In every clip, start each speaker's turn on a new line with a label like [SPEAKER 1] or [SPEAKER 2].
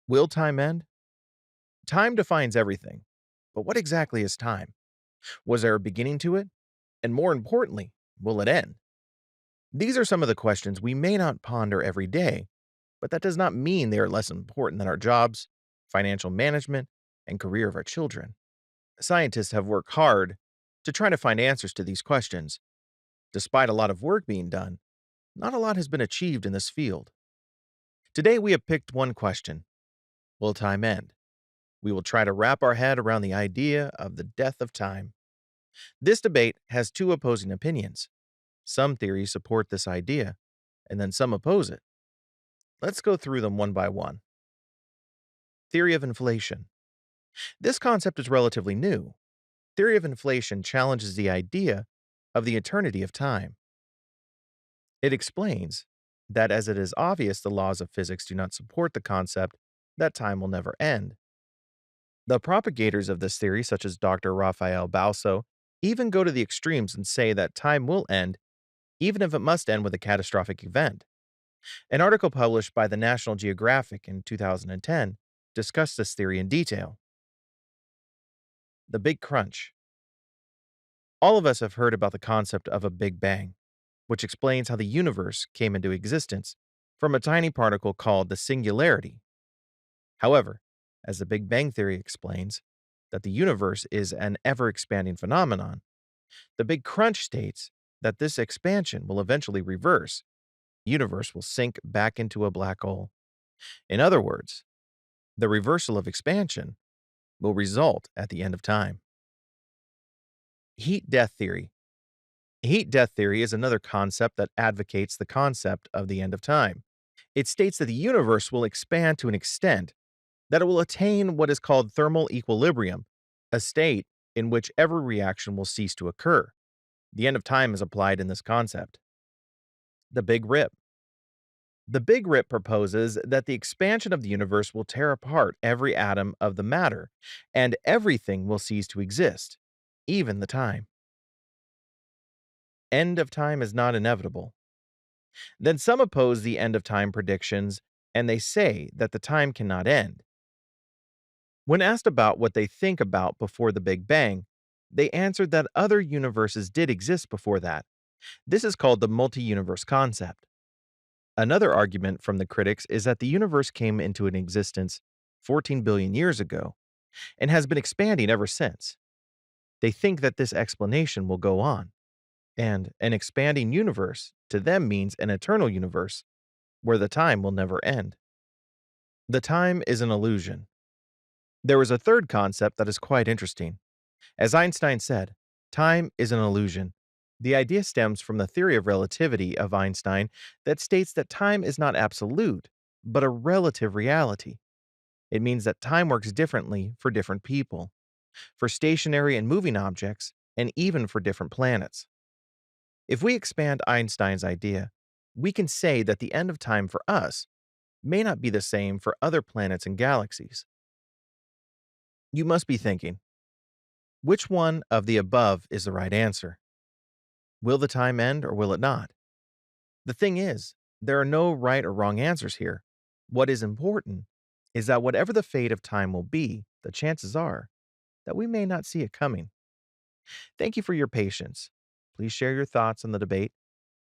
[SPEAKER 1] Will time end? Time defines everything. But what exactly is time? Was there a beginning to it? And more importantly, will it end? These are some of the questions we may not ponder every day, but that does not mean they are less important than our jobs, financial management, and career of our children. Scientists have worked hard to try to find answers to these questions. Despite a lot of work being done, not a lot has been achieved in this field. Today, we have picked one question: will time end? We will try to wrap our head around the idea of the death of time. This debate has two opposing opinions. Some theories support this idea, and then some oppose it. Let's go through them one by one. Theory of inflation. This concept is relatively new. Theory of inflation challenges the idea of the eternity of time. It explains that as it is obvious the laws of physics do not support the concept that time will never end. The propagators of this theory, such as Dr. Raphael Balso, even go to the extremes and say that time will end, even if it must end with a catastrophic event. An article published by the National Geographic in 2010 discussed this theory in detail. The Big Crunch. All of us have heard about the concept of a Big Bang, which explains how the universe came into existence from a tiny particle called the singularity. However, as the Big Bang theory explains, that the universe is an ever expanding phenomenon, the Big Crunch states that this expansion will eventually reverse. The universe will sink back into a black hole. In other words, the reversal of expansion will result at the end of time. Heat death theory. Heat death theory is another concept that advocates the concept of the end of time. It states that the universe will expand to an extent that it will attain what is called thermal equilibrium, a state in which every reaction will cease to occur. The end of time is applied in this concept. The Big Rip. The Big Rip proposes that the expansion of the universe will tear apart every atom of the matter, and everything will cease to exist, even the time. End of time is not inevitable. Then some oppose the end of time predictions, and they say that the time cannot end. When asked about what they think about before the Big Bang, they answered that other universes did exist before that. This is called the multi universe concept. Another argument from the critics is that the universe came into an existence 14 billion years ago and has been expanding ever since. They think that this explanation will go on, and an expanding universe to them means an eternal universe where the time will never end. The time is an illusion. There is a third concept that is quite interesting. As Einstein said, time is an illusion. The idea stems from the theory of relativity of Einstein that states that time is not absolute, but a relative reality. It means that time works differently for different people, for stationary and moving objects, and even for different planets. If we expand Einstein's idea, we can say that the end of time for us may not be the same for other planets and galaxies. You must be thinking, which one of the above is the right answer? Will the time end or will it not? The thing is, there are no right or wrong answers here. What is important is that whatever the fate of time will be, the chances are that we may not see it coming. Thank you for your patience. Please share your thoughts on the debate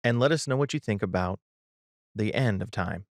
[SPEAKER 1] and let us know what you think about the end of time.